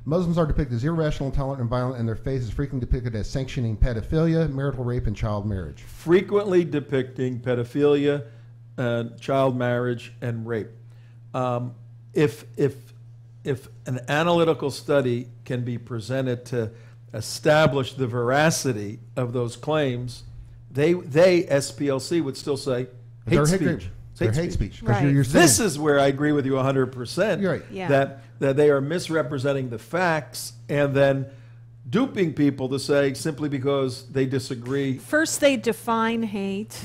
Muslims are depicted as irrational, intolerant, and violent, and their faith is frequently depicted as sanctioning pedophilia, marital rape, and child marriage. Frequently depicting pedophilia, child marriage, and rape. If an analytical study can be presented to establish the veracity of those claims, they SPLC would still say hate speech. They're hate speech. Right. This is where I agree with you 100%. You're right. Yeah. That they are misrepresenting the facts and then duping people to say simply because they disagree. First, they define hate,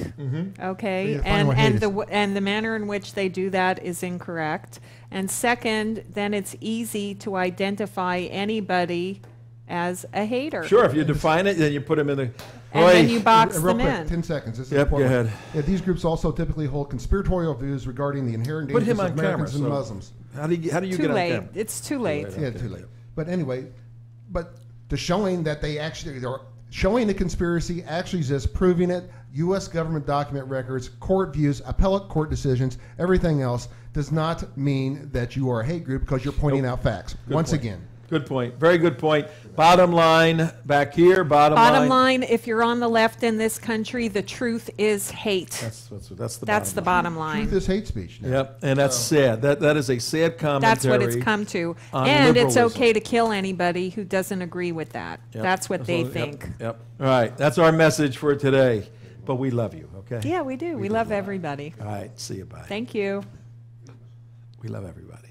okay, and the manner in which they do that is incorrect. And second, then it's easy to identify anybody as a hater. Sure, if you define it, then you put them in the. And then you box real them quick, in. 10 seconds. This is Yep, go important. ahead. Yeah, these groups also typically hold conspiratorial views regarding the inherent Put dangers him of on camera. Americans and Muslims. How do you Too get late. on camera? It's too late. Yeah, too late. But anyway, they're showing that they're showing the conspiracy actually exists, proving it. U.S. government document records, court views, appellate court decisions, everything else does not mean that you are a hate group because you're pointing out facts. Once again. Good point. Very good point. Bottom line, back here, bottom line, if you're on the left in this country, the truth is hate. That's the bottom line. Truth is hate speech. Now. Yep, and that's sad. That is a sad commentary. That's what it's come to. And it's okay to kill anybody who doesn't agree with that. Yep. That's what they think. Yep. All right. That's our message for today. But we love you, okay? Yeah, we do. We love everybody. All right. See you. Bye. Thank you. We love everybody.